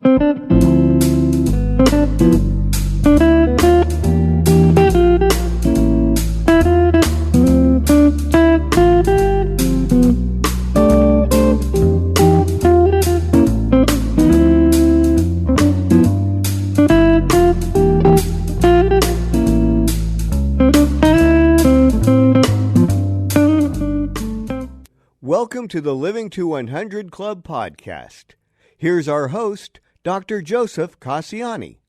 Welcome to the Living to 100 Club podcast. Here's our host, Dr. Joseph Cassiani.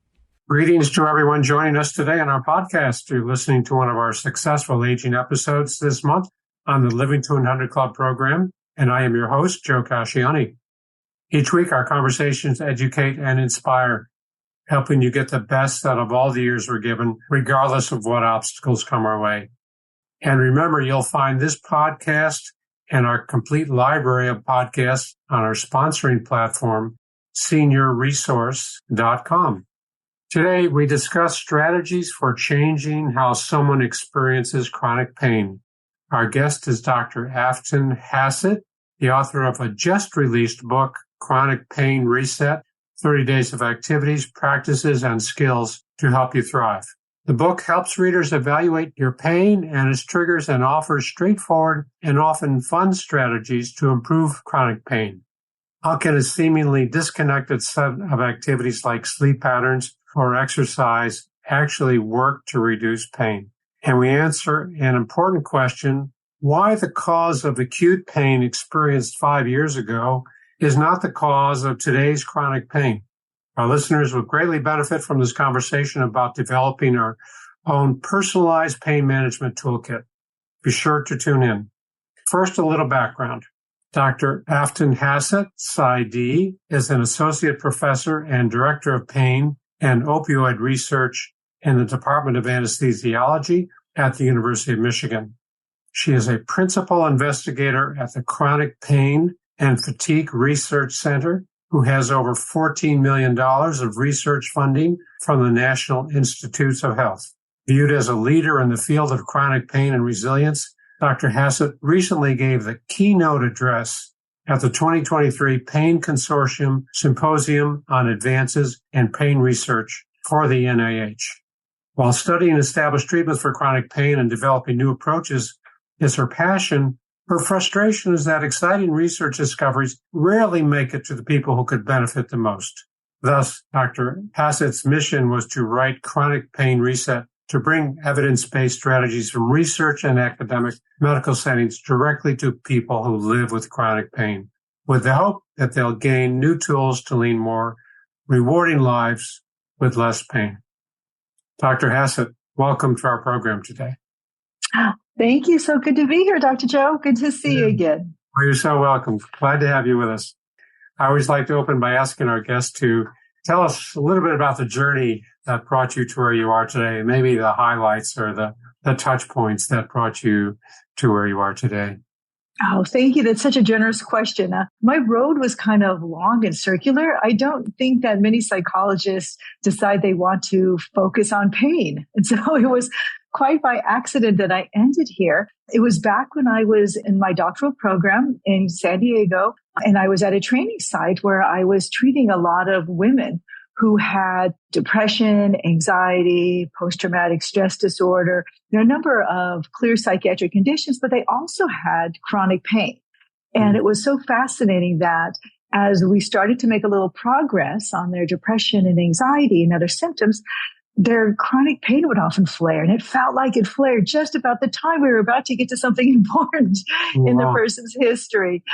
Greetings to everyone joining us today on our podcast. You're listening to one of our successful aging episodes this month on the Living to 100 Club program, and I am your host, Joe Cassiani. Each week, our conversations educate and inspire, helping you get the best out of all the years we're given, regardless of what obstacles come our way. And remember, you'll find this podcast and our complete library of podcasts on our sponsoring platform, seniorresource.com. Today, we discuss strategies for changing how someone experiences chronic pain. Our guest is Dr. Afton Hassett, the author of a just-released book, Chronic Pain Reset, 30 Days of Activities, Practices, and Skills to Help You Thrive. The book helps readers evaluate your pain and its triggers and offers straightforward and often fun strategies to improve chronic pain. How can a seemingly disconnected set of activities like sleep patterns or exercise actually work to reduce pain? And we answer an important question: why the cause of acute pain experienced 5 years ago is not the cause of today's chronic pain. Our listeners will greatly benefit from this conversation about developing our own personalized pain management toolkit. Be sure to tune in. First, a little background. Dr. Afton Hassett, PsyD, is an associate professor and director of pain and opioid research in the Department of Anesthesiology at the University of Michigan. She is a principal investigator at the Chronic Pain and Fatigue Research Center, who has over $14 million of research funding from the National Institutes of Health. Viewed as a leader in the field of chronic pain and resilience, Dr. Hassett recently gave the keynote address at the 2023 Pain Consortium Symposium on Advances in Pain Research for the NIH. While studying established treatments for chronic pain and developing new approaches is her passion, her frustration is that exciting research discoveries rarely make it to the people who could benefit the most. Thus, Dr. Hassett's mission was to write Chronic Pain Reset to bring evidence-based strategies from research and academic medical settings directly to people who live with chronic pain, with the hope that they'll gain new tools to lead more rewarding lives with less pain. Dr. Hassett, welcome to our program today. Thank you. So good to be here, Dr. Joe. Good to see you again. Well, you're so welcome. Glad to have you with us. I always like to open by asking our guests to tell us a little bit about the journey that brought you to where you are today, maybe the highlights or the touch points that brought you to where you are today. Oh, thank you. That's such a generous question. My road was kind of long and circular. I don't think that many psychologists decide they want to focus on pain. And so it was quite by accident that I ended here. It was back when I was in my doctoral program in San Diego, and I was at a training site where I was treating a lot of women who had depression, anxiety, post-traumatic stress disorder. There are a number of clear psychiatric conditions, but they also had chronic pain. And it was so fascinating that as we started to make a little progress on their depression and anxiety and other symptoms, their chronic pain would often flare. And it felt like it flared just about the time we were about to get to something important in the person's history.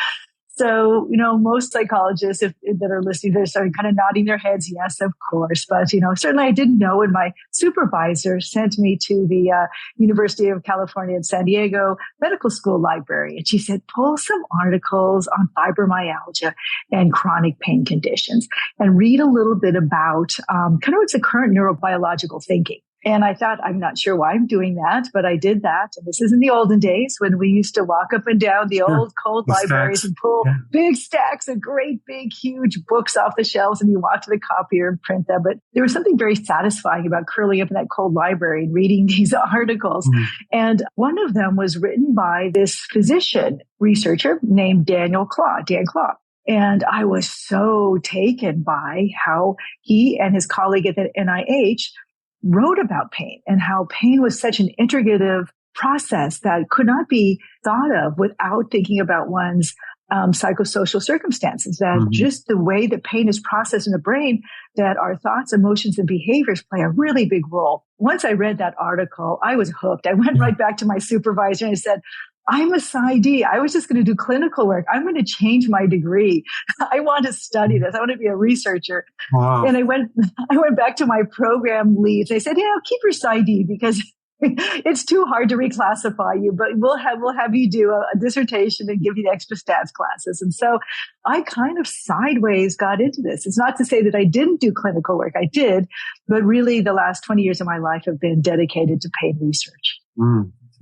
So, most psychologists that are listening, they're starting kind of nodding their heads. Yes, of course. But, certainly I didn't know. And my supervisor sent me to the University of California in San Diego Medical School Library. And she said, pull some articles on fibromyalgia and chronic pain conditions and read a little bit about kind of what's the current neurobiological thinking. And I thought, I'm not sure why I'm doing that, but I did that. And this is in the olden days when we used to walk up and down the old cold libraries and pull big stacks of great, big, huge books off the shelves, and you walk to the copier and print them. But there was something very satisfying about curling up in that cold library and reading these articles. And one of them was written by this physician researcher named Dan Claude. And I was so taken by how he and his colleague at the NIH wrote about pain and how pain was such an integrative process that could not be thought of without thinking about one's psychosocial circumstances, that just the way that pain is processed in the brain, that our thoughts, emotions, and behaviors play a really big role. Once I read that article, I was hooked. I went right back to my supervisor and I said, I'm a PsyD. I was just going to do clinical work. I'm going to change my degree. I want to study this. I want to be a researcher. Wow. And I went back to my program leads. They said, keep your PsyD because it's too hard to reclassify you, but we'll have you do a dissertation and give you the extra stats classes. And so I kind of sideways got into this. It's not to say that I didn't do clinical work. I did, but really the last 20 years of my life have been dedicated to pain research.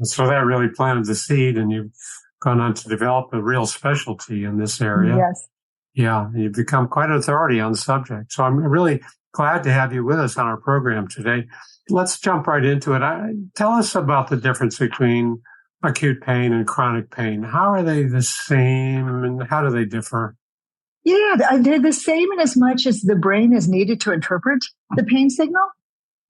So that really planted the seed, and you've gone on to develop a real specialty in this area. Yes. Yeah, you've become quite an authority on the subject. So I'm really glad to have you with us on our program today. Let's jump right into it. Tell us about the difference between acute pain and chronic pain. How are they the same, and how do they differ? Yeah, they're the same in as much as the brain is needed to interpret the pain signal.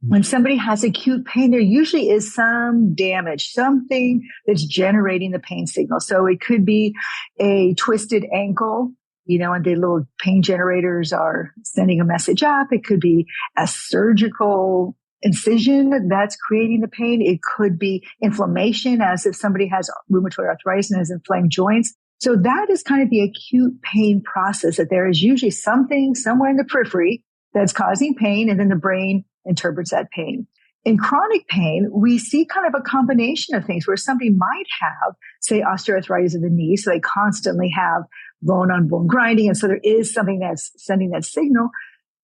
When somebody has acute pain, there usually is some damage, something that's generating the pain signal. So it could be a twisted ankle, and the little pain generators are sending a message up. It could be a surgical incision that's creating the pain. It could be inflammation, as if somebody has rheumatoid arthritis and has inflamed joints. So that is kind of the acute pain process, that there is usually something somewhere in the periphery that's causing pain, and then the brain interprets that pain. In chronic pain, we see kind of a combination of things where somebody might have, say, osteoarthritis of the knee, so they constantly have bone-on-bone grinding, and so there is something that's sending that signal.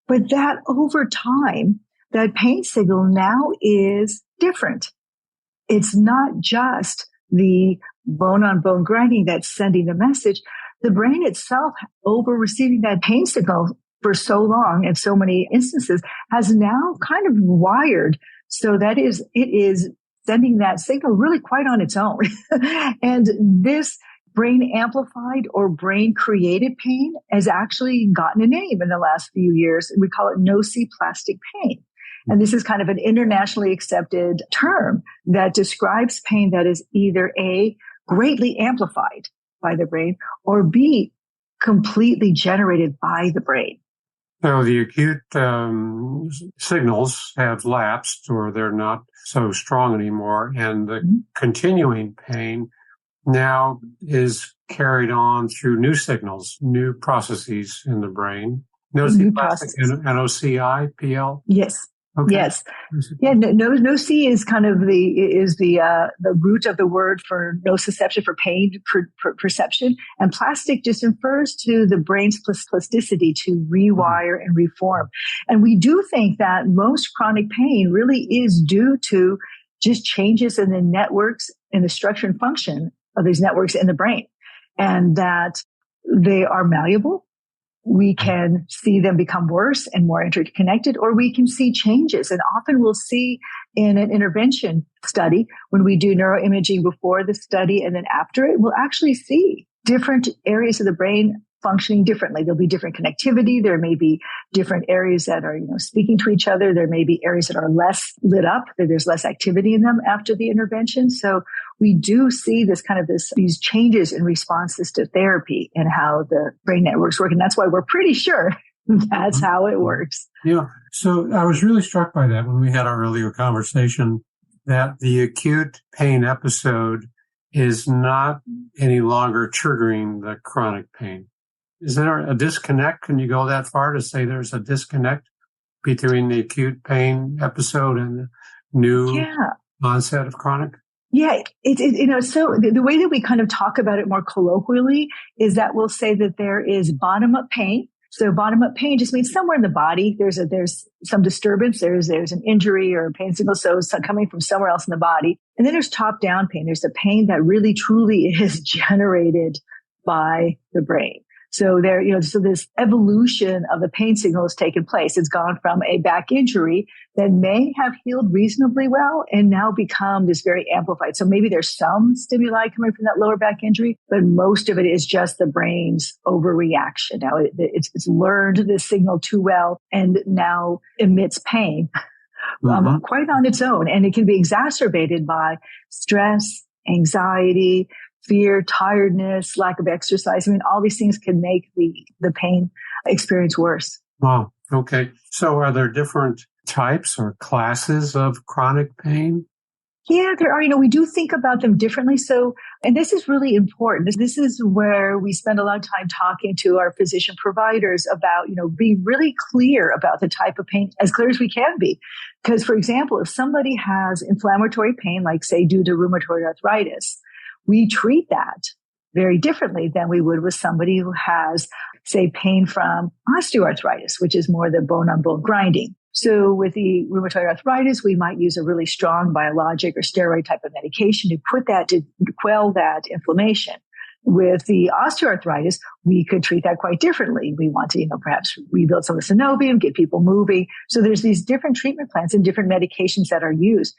But that over time, that pain signal now is different. It's not just the bone-on-bone grinding that's sending the message. The brain itself, over receiving that pain signal for so long and so many instances, has now kind of wired so that it is sending that signal really quite on its own. And this brain amplified or brain created pain has actually gotten a name in the last few years. We call it nociplastic pain. And this is kind of an internationally accepted term that describes pain that is either A, greatly amplified by the brain, or B, completely generated by the brain. So the acute signals have lapsed, or they're not so strong anymore, and the continuing pain now is carried on through new signals, new processes in the brain. Nociplastic, N-O-C-I-P-L? Yes. Okay. Yes. Yeah. Noci is kind of the root of the word for nociception, for pain perception. And plastic just refers to the brain's plasticity to rewire and reform. And we do think that most chronic pain really is due to just changes in the networks and the structure and function of these networks in the brain, and that they are malleable. We can see them become worse and more interconnected, or we can see changes. And often we'll see in an intervention study, when we do neuroimaging before the study and then after it, we'll actually see different areas of the brain functioning differently. There'll be different connectivity. There may be different areas that are, speaking to each other. There may be areas that are less lit up, that there's less activity in them after the intervention. So we do see these changes in responses to therapy and how the brain networks work. And that's why we're pretty sure that's how it works. Yeah. So I was really struck by that when we had our earlier conversation, that the acute pain episode is not any longer triggering the chronic pain. Is there a disconnect? Can you go that far to say there's a disconnect between the acute pain episode and the new onset of chronic? Yeah, so the way that we kind of talk about it more colloquially is that we'll say that there is bottom-up pain. So bottom-up pain just means somewhere in the body there's some disturbance, there's an injury or a pain signal, so it's coming from somewhere else in the body. And then there's top-down pain. There's the pain that really truly is generated by the brain. So so this evolution of the pain signal has taken place. It's gone from a back injury that may have healed reasonably well and now become this very amplified. So maybe there's some stimuli coming from that lower back injury, but most of it is just the brain's overreaction. Now it's learned this signal too well and now emits pain quite on its own. And it can be exacerbated by stress, anxiety, fear, tiredness, lack of exercise. I mean, all these things can make the pain experience worse. Wow. Okay. So are there different types or classes of chronic pain? Yeah, there are. We do think about them differently. So, and this is really important. This is where we spend a lot of time talking to our physician providers about, being really clear about the type of pain, as clear as we can be. Because, for example, if somebody has inflammatory pain, like say due to rheumatoid arthritis, we treat that very differently than we would with somebody who has, say, pain from osteoarthritis, which is more the bone-on-bone grinding. So with the rheumatoid arthritis, we might use a really strong biologic or steroid type of medication to quell that inflammation. With the osteoarthritis, we could treat that quite differently. We want to, perhaps rebuild some of the synovium, get people moving. So there's these different treatment plans and different medications that are used.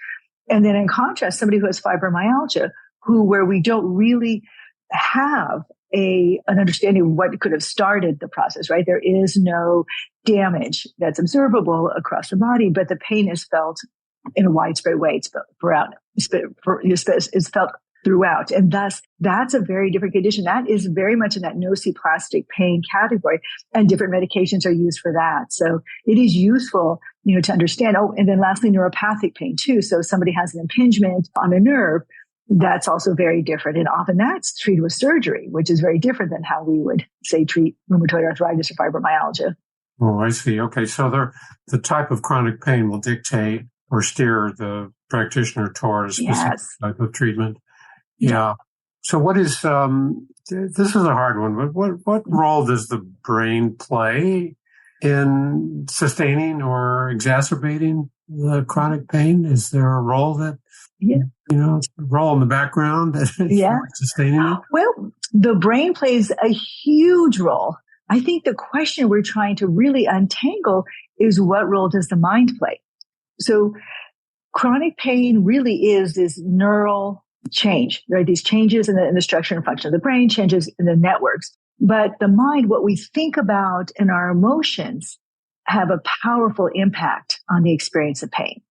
And then in contrast, somebody who has fibromyalgia, where we don't really have an understanding of what could have started the process, right? There is no damage that's observable across the body, but the pain is felt in a widespread way. It's felt throughout. And thus, that's a very different condition. That is very much in that nociplastic pain category, and different medications are used for that. So it is useful, to understand. Oh, and then lastly, neuropathic pain too. So if somebody has an impingement on a nerve, that's also very different. And often that's treated with surgery, which is very different than how we would, say, treat rheumatoid arthritis or fibromyalgia. Oh, I see. Okay. So the type of chronic pain will dictate or steer the practitioner toward a specific type of treatment. Yeah. So what is, this is a hard one, but what role does the brain play in sustaining or exacerbating the chronic pain? Is there a role that, role in the background that is sustaining it? Well, the brain plays a huge role. I think the question we're trying to really untangle is, what role does the mind play? So chronic pain really is this neural change, right? These changes in the structure and function of the brain, changes in the networks. But the mind, what we think about and our emotions have a powerful impact on the experience of pain.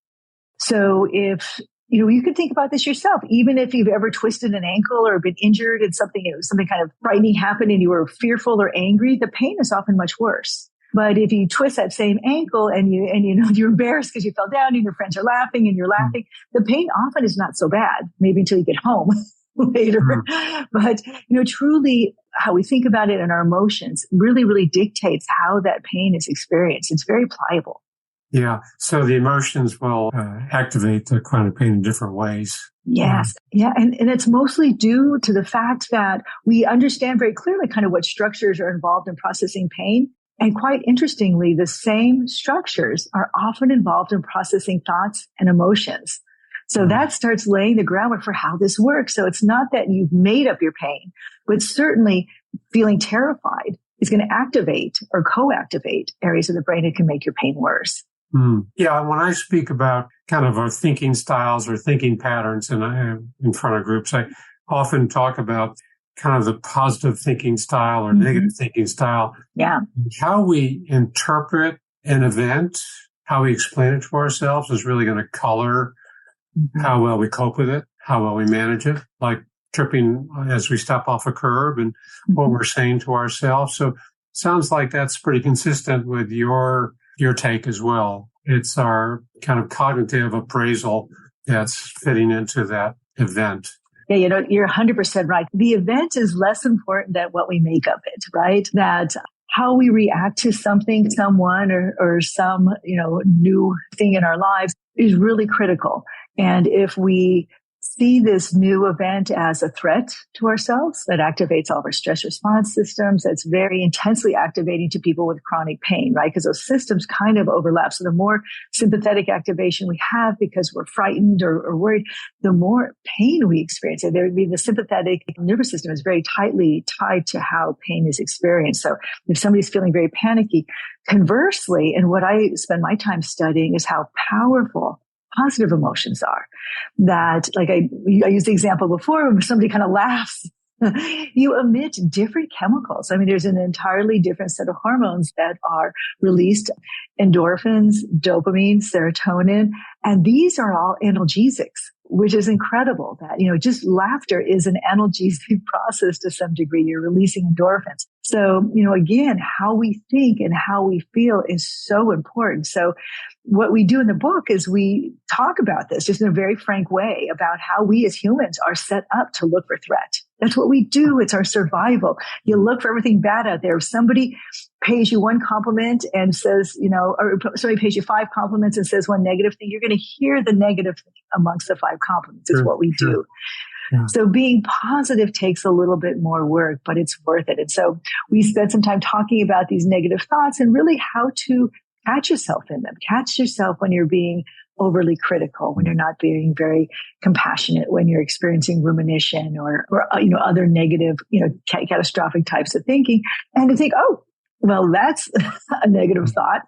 So if, you could think about this yourself, even if you've ever twisted an ankle or been injured and something kind of frightening happened and you were fearful or angry, the pain is often much worse. But if you twist that same ankle and you're embarrassed because you fell down and your friends are laughing and you're laughing, the pain often is not so bad, maybe until you get home later. But, truly how we think about it and our emotions really, really dictates how that pain is experienced. It's very pliable. Yeah. So the emotions will activate the chronic pain in different ways. Yes. Yeah. And it's mostly due to the fact that we understand very clearly kind of what structures are involved in processing pain. And quite interestingly, the same structures are often involved in processing thoughts and emotions. So that starts laying the groundwork for how this works. So it's not that you've made up your pain, but certainly feeling terrified is going to activate or co-activate areas of the brain that can make your pain worse. Yeah, when I speak about kind of our thinking styles or thinking patterns in front of groups, I often talk about kind of the positive thinking style or negative thinking style. Yeah. How we interpret an event, how we explain it to ourselves is really going to color how well we cope with it, how well we manage it, like tripping as we step off a curb and what we're saying to ourselves. So sounds like that's pretty consistent with your take as well. It's our kind of cognitive appraisal that's fitting into that event. Yeah, you're 100% right. The event is less important than what we make of it, right? That how we react to something, someone, or some, new thing in our lives is really critical. And if we see this new event as a threat to ourselves that activates all of our stress response systems. That's very intensely activating to people with chronic pain, right? Because those systems kind of overlap. So the more sympathetic activation we have because we're frightened or worried, the more pain we experience. So the sympathetic nervous system is very tightly tied to how pain is experienced. So if somebody's feeling very panicky, conversely, and what I spend my time studying is how powerful positive emotions are. That, like I used the example before, when somebody kind of laughs, you emit different chemicals. I mean, there's an entirely different set of hormones that are released: endorphins, dopamine, serotonin, and these are all analgesics, which is incredible. That, just laughter is an analgesic process to some degree. You're releasing endorphins. So, again, how we think and how we feel is so important. So what we do in the book is we talk about this just in a very frank way about how we as humans are set up to look for threat. That's what we do. It's our survival. You look for everything bad out there. If somebody pays you one compliment and says, or somebody pays you 5 compliments and says one negative thing, you're going to hear the negative thing amongst the 5 compliments. It's what we do. Yeah. So being positive takes a little bit more work, but it's worth it. And so we spent some time talking about these negative thoughts and really how to catch yourself in them. Catch yourself when you're being overly critical, when you're not being very compassionate, when you're experiencing rumination or other negative, catastrophic types of thinking, and to think, oh, well, that's a negative thought.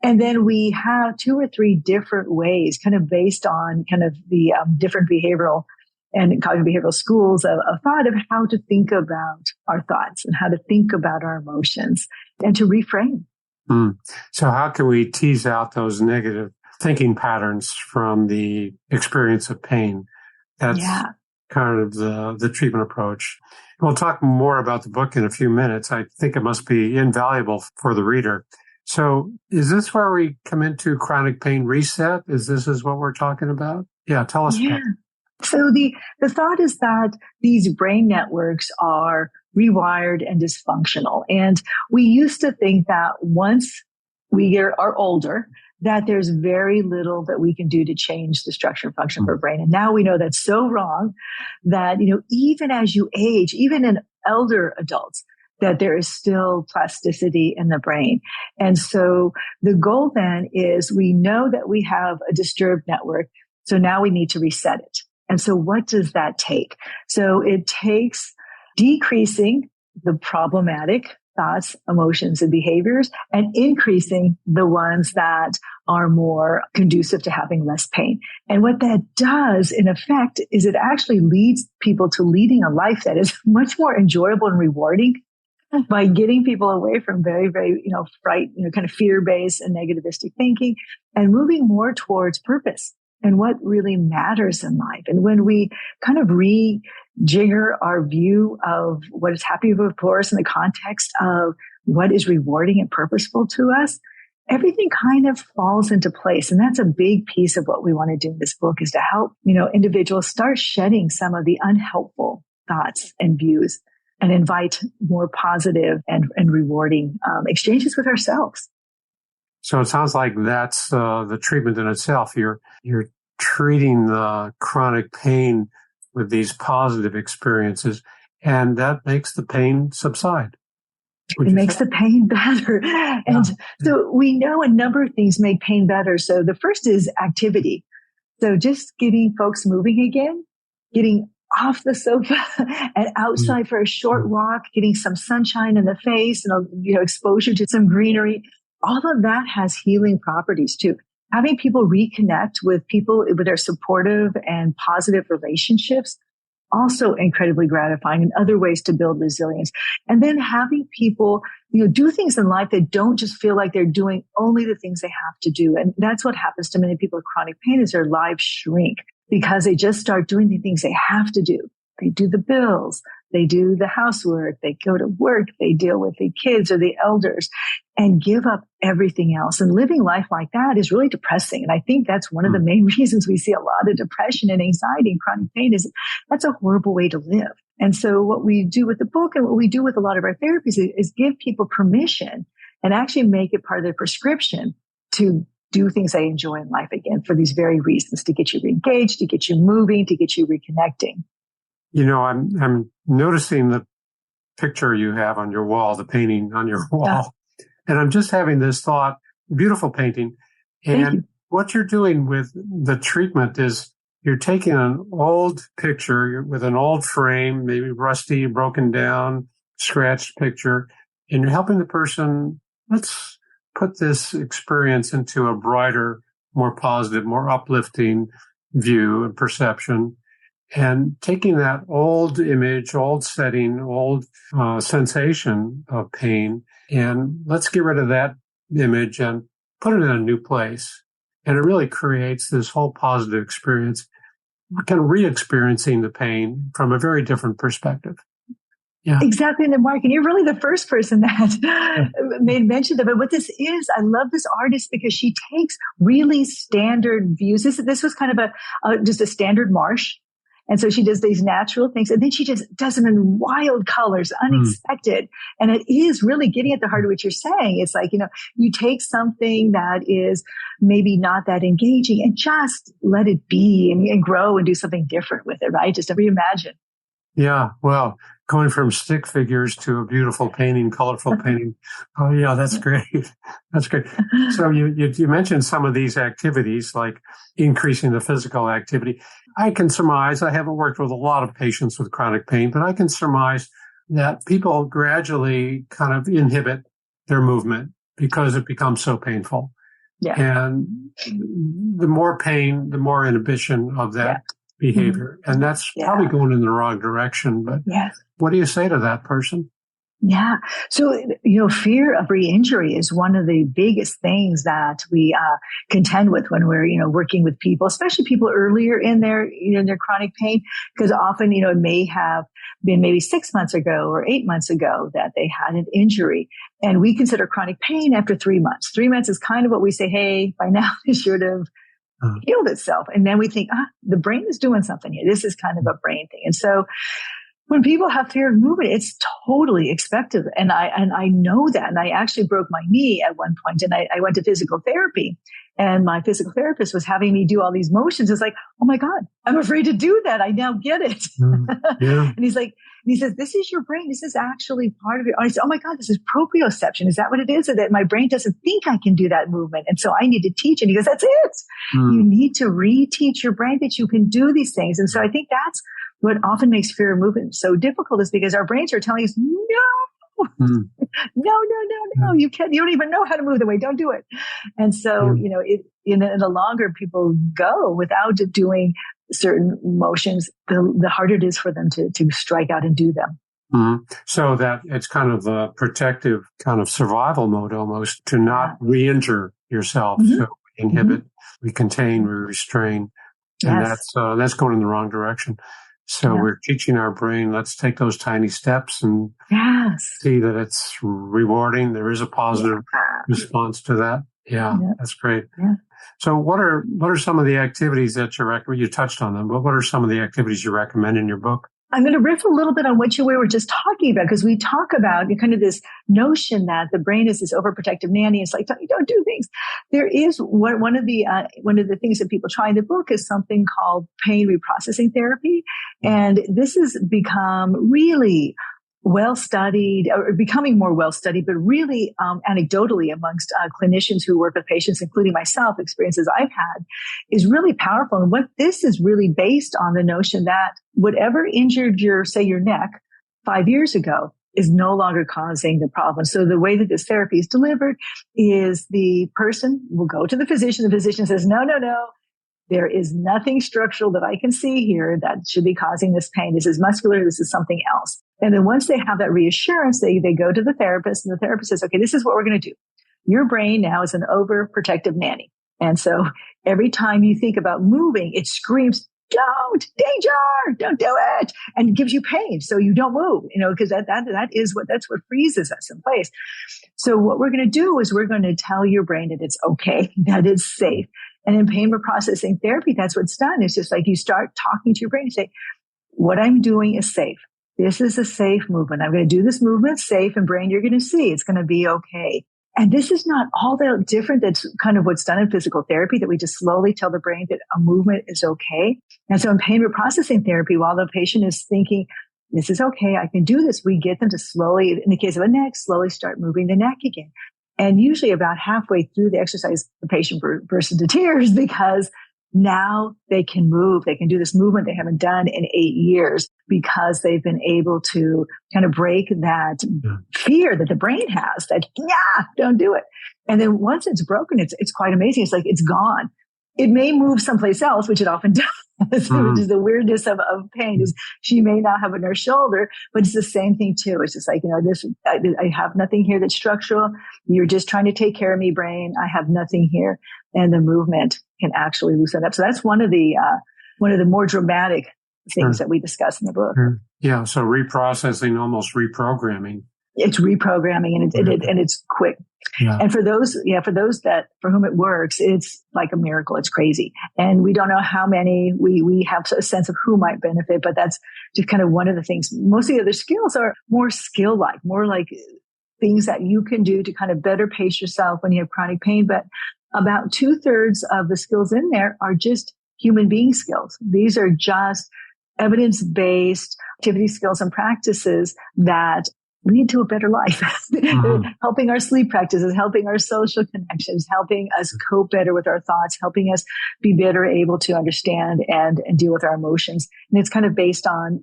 And then we have 2 or 3 different ways, kind of based on kind of the different behavioral and cognitive behavioral schools of thought of how to think about our thoughts and how to think about our emotions and to reframe. So how can we tease out those negative thinking patterns from the experience of pain? That's kind of the treatment approach. We'll talk more about the book in a few minutes. I think it must be invaluable for the reader. So is this where we come into chronic pain reset? Is what we're talking about? Yeah, tell us about it. So the thought is that these brain networks are rewired and dysfunctional. And we used to think that once we are older, that there's very little that we can do to change the structure and function of our brain. And now we know that's so wrong that, even as you age, even in elder adults, that there is still plasticity in the brain. And so the goal then is we know that we have a disturbed network. So now we need to reset it. And so what does that take? So it takes decreasing the problematic thoughts, emotions, and behaviors and increasing the ones that are more conducive to having less pain. And what that does, in effect, is it actually leads people to leading a life that is much more enjoyable and rewarding by getting people away from very, very, fright, kind of fear-based and negativistic thinking and moving more towards purpose and what really matters in life. And when we kind of rejigger our view of what is happy for us in the context of what is rewarding and purposeful to us, everything kind of falls into place. And that's a big piece of what we want to do in this book, is to help, individuals start shedding some of the unhelpful thoughts and views and invite more positive and rewarding exchanges with ourselves. So it sounds like that's the treatment in itself. You're treating the chronic pain with these positive experiences, and that makes the pain subside. It makes the pain better. And so we know a number of things make pain better. So the first is activity. So just getting folks moving again, getting off the sofa and outside for a short walk, getting some sunshine in the face and, exposure to some greenery. All of that has healing properties too. Having people reconnect with people with their supportive and positive relationships, also incredibly gratifying, and other ways to build resilience. And then having people, do things in life that don't just feel like they're doing only the things they have to do. And that's what happens to many people with chronic pain, is their lives shrink because they just start doing the things they have to do. They do the bills, they do the housework, they go to work, they deal with the kids or the elders and give up everything else. And living life like that is really depressing. And I think that's one of the main reasons we see a lot of depression and anxiety and chronic pain, is that's a horrible way to live. And so what we do with the book and what we do with a lot of our therapies is give people permission and actually make it part of their prescription to do things I enjoy in life again for these very reasons, to get you engaged, to get you moving, to get you reconnecting. I'm noticing the picture you have on your wall, the painting on your wall. And I'm just having this thought, beautiful painting. And what you're doing with the treatment is you're taking an old picture with an old frame, maybe rusty, broken down, scratched picture, and you're helping the person, let's put this experience into a brighter, more positive, more uplifting view and perception. And taking that old image, old setting, old sensation of pain, and let's get rid of that image and put it in a new place. And it really creates this whole positive experience, kind of re-experiencing the pain from a very different perspective. Yeah. Exactly. And Mark, and you're really the first person that made mention of it. What this is, I love this artist because she takes really standard views. This was kind of just a standard marsh. And so she does these natural things, and then she just does them in wild colors, unexpected. And it is really getting at the heart of what you're saying. It's like, you take something that is maybe not that engaging and just let it be and grow and do something different with it, right? Just to reimagine. Yeah. Well, going from stick figures to a beautiful painting, colorful painting. Oh, yeah, that's great. That's great. So you mentioned some of these activities, like increasing the physical activity. I can surmise, I haven't worked with a lot of patients with chronic pain, but I can surmise that people gradually kind of inhibit their movement because it becomes so painful. Yeah. And the more pain, the more inhibition of that behavior. And that's probably going in the wrong direction. But what do you say to that person? Yeah. So, fear of re-injury is one of the biggest things that we contend with when we're, working with people, especially people earlier in their chronic pain, because often, it may have been maybe 6 months ago or 8 months ago that they had an injury. And we consider chronic pain after 3 months. 3 months is kind of what we say, hey, by now it should have healed itself. And then we think, the brain is doing something here. This is kind of a brain thing. And so when people have fear of movement, it's totally expected. And I know that. And I actually broke my knee at one point, and I went to physical therapy, and my physical therapist was having me do all these motions. It's like, oh my God, I'm afraid to do that. I now get it. And he says, this is your brain. This is actually part of it. I said, oh my God, this is proprioception. Is that what it is? Or that my brain doesn't think I can do that movement. And so I need to teach. And he goes, that's it. You need to reteach your brain that you can do these things. And so I think that's what often makes fear of movement so difficult, is because our brains are telling us, no, you don't even know how to move the way. Don't do it. And so, in the longer people go without doing certain motions, the harder it is for them to strike out and do them. So that it's kind of a protective kind of survival mode almost, to not re-injure yourself. So we inhibit, we contain, we restrain. And that's going in the wrong direction. So we're teaching our brain, let's take those tiny steps and see that it's rewarding. There is a positive response to that. Yeah, that's great. Yeah. So what are some of the activities that you recommend? You touched on them, but what are some of the activities you recommend in your book? I'm going to riff a little bit on what we were just talking about, because we talk about kind of this notion that the brain is this overprotective nanny. It's like, don't do things. There is one of the things that people try in the book is something called pain reprocessing therapy. And this has become really well studied, or becoming more well studied, but really anecdotally amongst clinicians who work with patients, including myself, experiences I've had, is really powerful. And what this is really based on the notion that whatever injured your neck 5 years ago is no longer causing the problem. So the way that this therapy is delivered is the person will go to the physician. The physician says, no. There is nothing structural that I can see here that should be causing this pain. This is muscular. This is something else. And then once they have that reassurance, they go to the therapist, and the therapist says, okay, this is what we're going to do. Your brain now is an overprotective nanny. And so every time you think about moving, it screams, don't, danger, don't do it. And it gives you pain. So you don't move, because that's what freezes us in place. So what we're going to do is we're going to tell your brain that it's okay, that it's safe. And in pain reprocessing therapy, that's what's done. It's just like you start talking to your brain and say, what I'm doing is safe. This is a safe movement. I'm going to do this movement safe, and brain, you're going to see it's going to be okay. And this is not all that different. That's kind of what's done in physical therapy, that we just slowly tell the brain that a movement is okay. And so in pain reprocessing therapy, while the patient is thinking, this is okay, I can do this, we get them to slowly, in the case of a neck, slowly start moving the neck again. And usually about halfway through the exercise, the patient bursts into tears because now they can move. They can do this movement they haven't done in 8 years because they've been able to kind of break that fear that the brain has that, don't do it. And then once it's broken, it's quite amazing. It's like it's gone. It may move someplace else, which it often does, which is the weirdness of pain, is she may not have it in her shoulder, but it's the same thing too. It's just like, I have nothing here that's structural. You're just trying to take care of me, brain. I have nothing here. And the movement can actually loosen up. So that's one of the more dramatic things that we discuss in the book. Yeah. So reprocessing, almost reprogramming. It's reprogramming and it's quick. Yeah. And for those for whom it works, it's like a miracle. It's crazy. And we don't know how many, we have a sense of who might benefit, but that's just kind of one of the things. Most of the other skills are more skill-like, more like things that you can do to kind of better pace yourself when you have chronic pain. But about 2/3 of the skills in there are just human being skills. These are just evidence-based activity skills and practices that lead to a better life, helping our sleep practices, helping our social connections, helping us cope better with our thoughts, helping us be better able to understand and deal with our emotions. And it's kind of based on,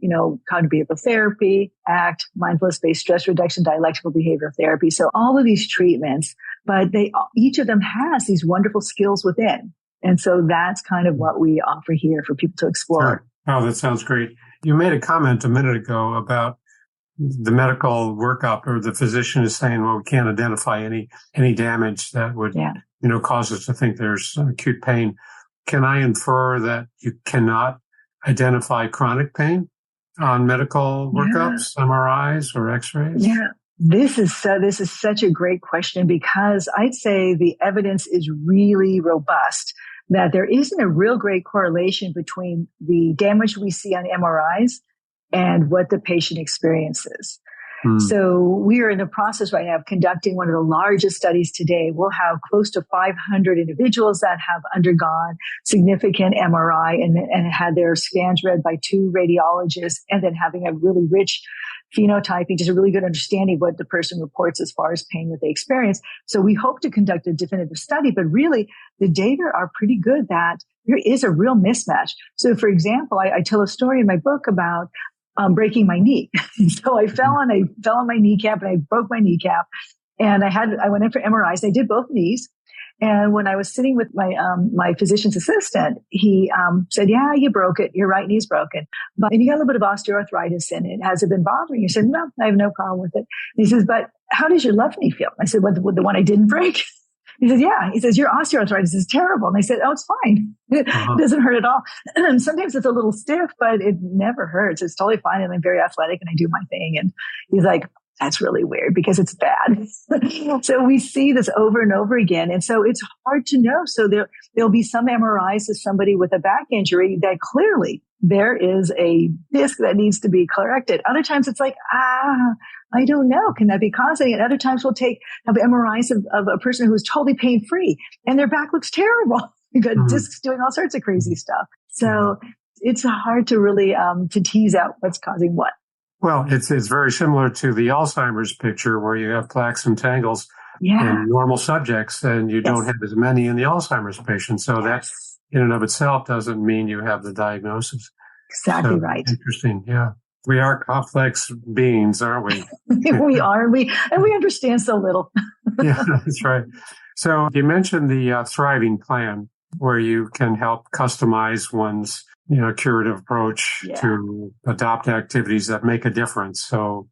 cognitive behavioral therapy, ACT, mindfulness-based stress reduction, dialectical behavioral therapy. So all of these treatments, but each of them has these wonderful skills within. And so that's kind of what we offer here for people to explore. Oh, that sounds great. You made a comment a minute ago about the medical workup, or the physician is saying, well, we can't identify any damage that would, cause us to think there's acute pain. Can I infer that you cannot identify chronic pain on medical workups, MRIs or X-rays? Yeah. This is such a great question, because I'd say the evidence is really robust that there isn't a real great correlation between the damage we see on MRIs and what the patient experiences. So we are in the process right now of conducting one of the largest studies today. We'll have close to 500 individuals that have undergone significant MRI and had their scans read by 2 radiologists, and then having a really rich phenotyping, just a really good understanding of what the person reports as far as pain that they experience. So we hope to conduct a definitive study, but really the data are pretty good that there is a real mismatch. So for example, I tell a story in my book about breaking my knee. So I fell on my kneecap, and I broke my kneecap, and I went in for MRIs. I did both knees. And when I was sitting with my physician's assistant, he said, "Yeah, you broke it. Your right knee's broken, and you got a little bit of osteoarthritis in it. Has it been bothering you?" I said, "No, I have no problem with it." And he says, "But how does your left knee feel?" I said, "What, the one I didn't break?" He says, "Yeah." He says, "Your osteoarthritis is terrible." And I said, "Oh, it's fine. It doesn't hurt at all. And sometimes it's a little stiff, but it never hurts. It's totally fine. And I'm very athletic and I do my thing." And he's like, "That's really weird because it's bad." So we see this over and over again. And so it's hard to know. So there'll be some MRIs of somebody with a back injury that clearly there is a disc that needs to be corrected. Other times it's like, I don't know. Can that be causing it? Other times we'll have MRIs of a person who's totally pain-free and their back looks terrible. You've got discs doing all sorts of crazy stuff. So it's hard to really to tease out what's causing what. Well, it's very similar to the Alzheimer's picture, where you have plaques and tangles in normal subjects, and you don't have as many in the Alzheimer's patient. So that in and of itself doesn't mean you have the diagnosis. Exactly right. Interesting. Yeah. We are complex beings, aren't we? We are. And we understand so little. Yeah, that's right. So you mentioned the Thriving Plan, where you can help customize one's curative approach to adopt activities that make a difference. So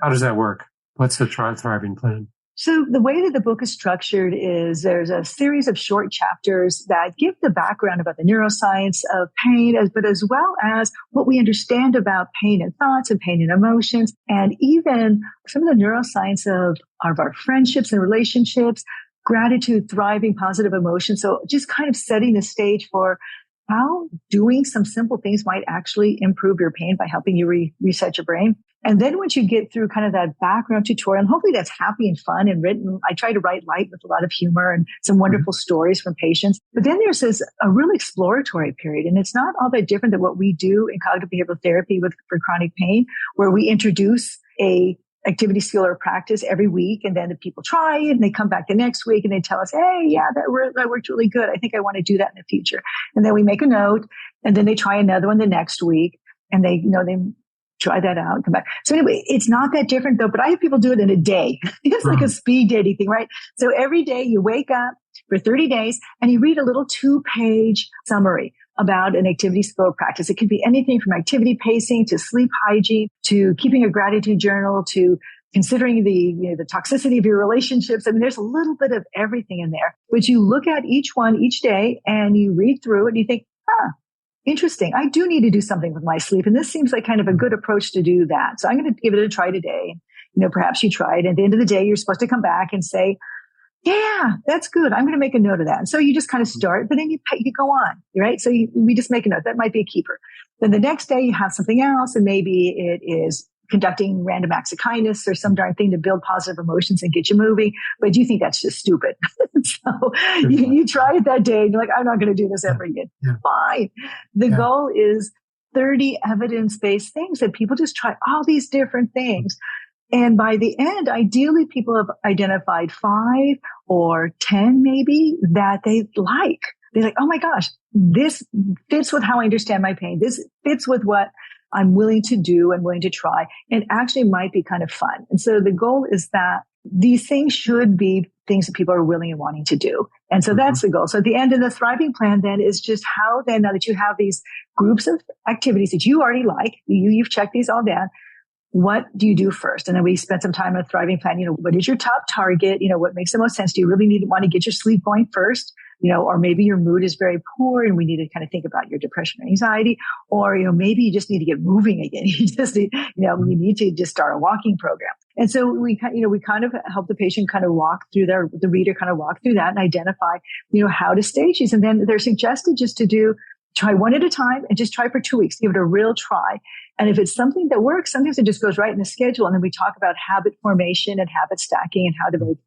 how does that work? What's the Thriving Plan? So the way that the book is structured is there's a series of short chapters that give the background about the neuroscience of pain, but as well as what we understand about pain and thoughts and pain and emotions, and even some of the neuroscience of our friendships and relationships, gratitude, thriving, positive emotions. So just kind of setting the stage for how doing some simple things might actually improve your pain by helping you reset your brain. And then once you get through kind of that background tutorial, and hopefully that's happy and fun and written, I try to write light with a lot of humor and some wonderful stories from patients. But then there's a real exploratory period. And it's not all that different than what we do in cognitive behavioral therapy for chronic pain, where we introduce a activity, skill, or practice every week. And then the people try it and they come back the next week and they tell us, hey, yeah, that worked really good. I think I want to do that in the future. And then we make a note and then they try another one the next week and they try that out and come back. So anyway, it's not that different though, but I have people do it in a day. It's like a speed dating thing, right? So every day you wake up for 30 days and you read a little 2-page summary about an activity, skill, or practice. It could be anything from activity pacing to sleep hygiene to keeping a gratitude journal to considering the toxicity of your relationships. I mean, there's a little bit of everything in there, but you look at each one each day and you read through it and you think, interesting. I do need to do something with my sleep. And this seems like kind of a good approach to do that. So I'm going to give it a try today. Perhaps you try it. At the end of the day, you're supposed to come back and say, yeah, that's good. I'm going to make a note of that. And so you just kind of start, but then you go on, right? So we just make a note. That might be a keeper. Then the next day you have something else, and maybe it is conducting random acts of kindness or some darn thing to build positive emotions and get you moving. But you think that's just stupid. So you try it that day and you're like, I'm not going to do this ever again. Yeah. Fine. The goal is 30 evidence-based things that people just try all these different things. And by the end, ideally, people have identified 5 or 10 maybe that they like. They're like, oh my gosh, this fits with how I understand my pain. This fits with what I'm willing to do and willing to try. And actually might be kind of fun. And so the goal is that these things should be things that people are willing and wanting to do. And so that's the goal. So at the end of the thriving plan then is just how then, now that you have these groups of activities that you already like, you've checked these all down. What do you do first? And then we spent some time on a thriving plan. What is your top target? What makes the most sense? Do you really want to get your sleep going first? Or maybe your mood is very poor and we need to kind of think about your depression or anxiety. Or, maybe you just need to get moving again. You just need, you need to just start a walking program. And so we kind of help the patient kind of walk through the reader kind of walk through that and identify, how to stage these. And then they're suggested just to try one at a time and just try for 2 weeks. Give it a real try. And if it's something that works, sometimes it just goes right in the schedule. And then we talk about habit formation and habit stacking and how to make,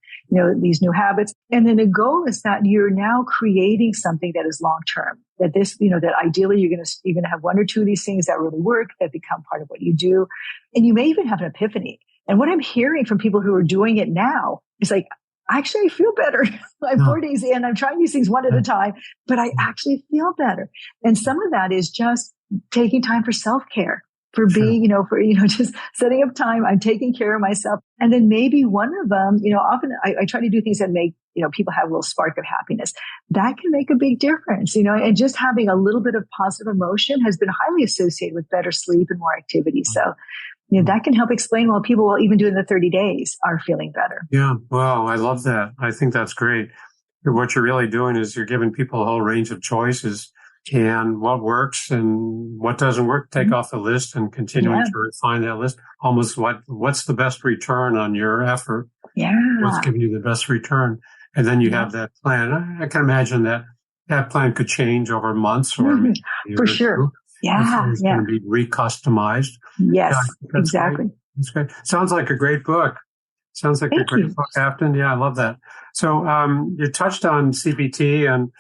these new habits. And then the goal is that you're now creating something that is long-term, that that ideally you're going to have 1 or 2 of these things that really work, that become part of what you do. And you may even have an epiphany. And what I'm hearing from people who are doing it now is like, actually, I feel better. I'm 4 days in. I'm trying these things one at a time, but I actually feel better. And some of that is just taking time for self-care, for being, just setting up time. I'm taking care of myself. And then maybe one of them, often I try to do things that make, people have a little spark of happiness. That can make a big difference, and just having a little bit of positive emotion has been highly associated with better sleep and more activity. So, that can help explain why people, even doing the 30 days, are feeling better. Yeah. Well, I love that. I think that's great. What you're really doing is you're giving people a whole range of choices and what works and what doesn't work, take off the list and continuing to refine that list. Almost what's the best return on your effort? Yeah. What's giving you the best return? And then you have that plan. I can imagine that plan could change over months or maybe for sure. Yeah. It's going to be recustomized. Yes, exactly. Great. That's great. Sounds like a great book. Sounds like a great book, Afton. Yeah, I love that. So, you touched on CBT and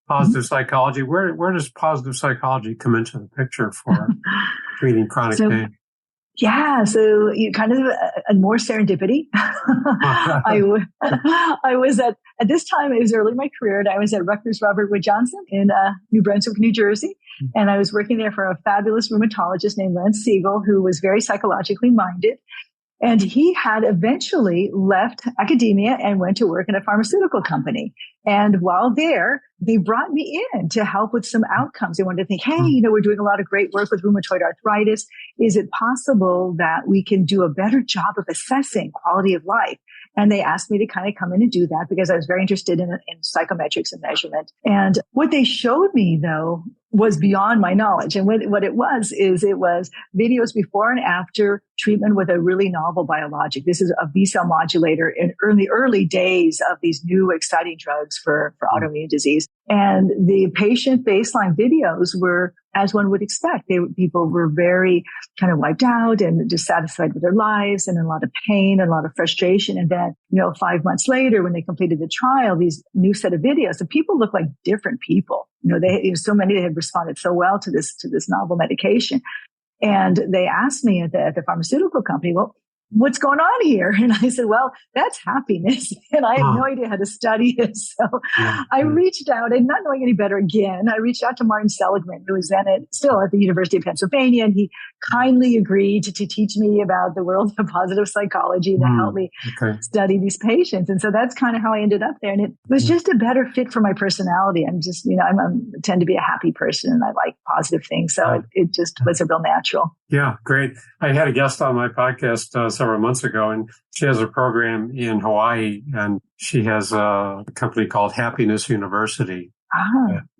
positive psychology. Where does positive psychology come into the picture for treating chronic pain? Yeah, so kind of a more serendipity. I was at this time, it was early in my career, and I was at Rutgers Robert Wood Johnson in New Brunswick, New Jersey. And I was working there for a fabulous rheumatologist named Len Siegel, who was very psychologically minded. And he had eventually left academia and went to work in a pharmaceutical company. And while there, they brought me in to help with some outcomes. They wanted to think, hey, we're doing a lot of great work with rheumatoid arthritis. Is it possible that we can do a better job of assessing quality of life? And they asked me to kind of come in and do that because I was very interested in psychometrics and measurement. And what they showed me, though, was beyond my knowledge. And what it was videos before and after treatment with a really novel biologic. This is a B-cell modulator in early days of these new exciting drugs for autoimmune disease. And the patient baseline videos were, as one would expect, people were very kind of wiped out and dissatisfied with their lives and in a lot of pain and a lot of frustration. And then, 5 months later, when they completed the trial, these new set of videos, the people look like different people. So many had responded so well to this novel medication. And they asked me at the pharmaceutical company, well, what's going on here? And I said, well, that's happiness. And I have no idea how to study it. So I reached out, and not knowing any better again, I reached out to Martin Seligman, who was then still at the University of Pennsylvania. And he kindly agreed to teach me about the world of positive psychology and to help me study these patients. And so that's kind of how I ended up there. And it was just a better fit for my personality. I'm just, I tend to be a happy person and I like positive things. So it just was a real natural. Yeah, great. I had a guest on my podcast several months ago, and she has a program in Hawaii, and she has a company called Happiness University.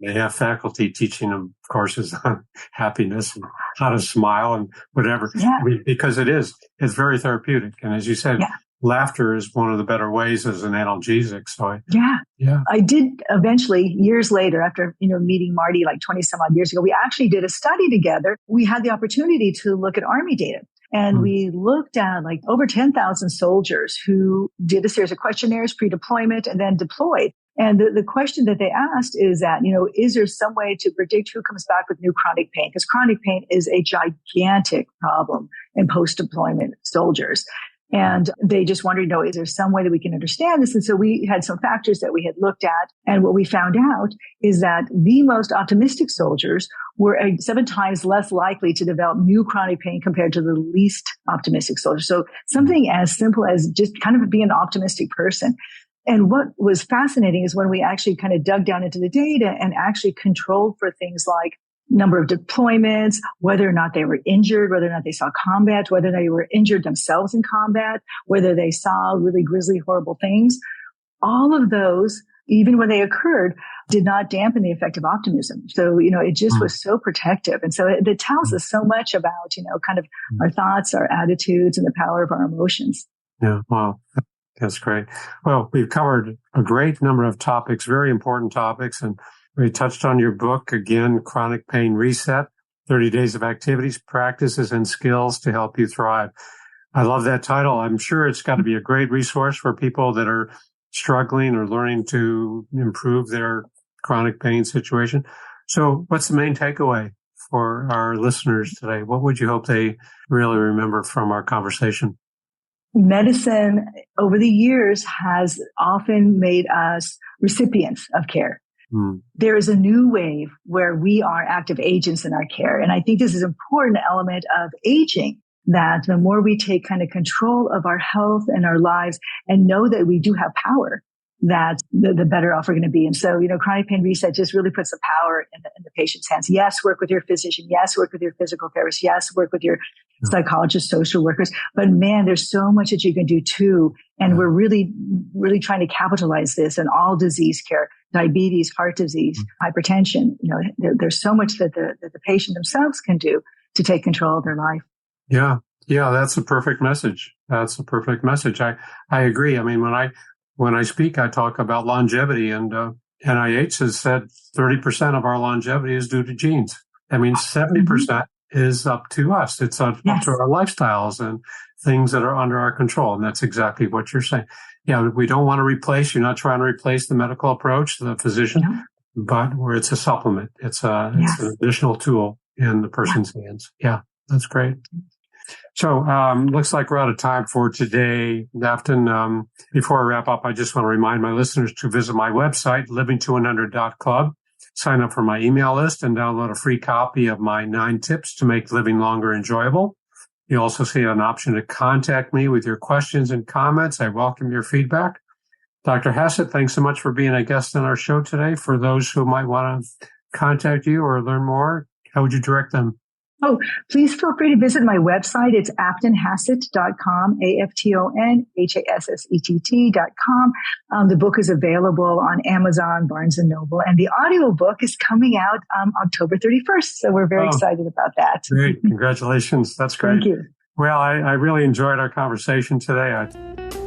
They have faculty teaching them courses on happiness and how to smile and whatever, because it's very therapeutic. And as you said, laughter is one of the better ways as an analgesic. So I did eventually, years later, after, meeting Marty like 20 some odd years ago, we actually did a study together. We had the opportunity to look at Army data. And we looked at like over 10,000 soldiers who did a series of questionnaires pre-deployment and then deployed. And the question that they asked is that, is there some way to predict who comes back with new chronic pain? Because chronic pain is a gigantic problem in post-deployment soldiers. And they just wondered, is there some way that we can understand this? And so we had some factors that we had looked at. And what we found out is that the most optimistic soldiers were 7 times less likely to develop new chronic pain compared to the least optimistic soldiers. So something as simple as just kind of being an optimistic person. And what was fascinating is when we actually kind of dug down into the data and actually controlled for things like number of deployments, whether or not they were injured, whether or not they saw combat, whether they were injured themselves in combat, whether they saw really grisly, horrible things. All of those, even when they occurred, did not dampen the effect of optimism. So, it just was so protective. And so it tells us so much about, kind of our thoughts, our attitudes, and the power of our emotions. Yeah. Wow. That's great. Well, we've covered a great number of topics, very important topics, and we touched on your book, again, Chronic Pain Reset, 30 Days of Activities, Practices, and Skills to Help You Thrive. I love that title. I'm sure it's got to be a great resource for people that are struggling or learning to improve their chronic pain situation. So what's the main takeaway for our listeners today? What would you hope they really remember from our conversation? Medicine over the years has often made us recipients of care. There is a new wave where we are active agents in our care. And I think this is an important element of aging, that the more we take kind of control of our health and our lives and know that we do have power, that the better off we're going to be. And so, Chronic Pain Reset just really puts the power in the patient's hands. Yes, work with your physician. Yes, work with your physical therapist. Yes, work with your psychologists, social workers. But man, there's so much that you can do too. And we're really, really trying to capitalize this in all disease care, diabetes, heart disease, hypertension. There's so much that the patient themselves can do to take control of their life. Yeah. Yeah. That's a perfect message. I agree. I mean, when I speak, I talk about longevity, and NIH has said 30% of our longevity is due to genes. I mean, 70% is up to us. It's up to our lifestyles and things that are under our control. And that's exactly what you're saying. Yeah, we don't want to you're not trying to replace the medical approach, the physician, but where it's a supplement. It's an additional tool in the person's hands. Yeah, that's great. So, looks like we're out of time for today. Afton, before I wrap up, I just want to remind my listeners to visit my website, living200.club, sign up for my email list, and download a free copy of my 9 tips to make living longer enjoyable. You also see an option to contact me with your questions and comments. I welcome your feedback. Dr. Hassett, thanks so much for being a guest on our show today. For those who might want to contact you or learn more, how would you direct them? Oh, please feel free to visit my website. It's aftonhassett.com, AFTONHASSETT.com. The book is available on Amazon, Barnes & Noble, and the audio book is coming out October 31st. So we're very excited about that. Great. Congratulations. That's great. Thank you. Well, I really enjoyed our conversation today.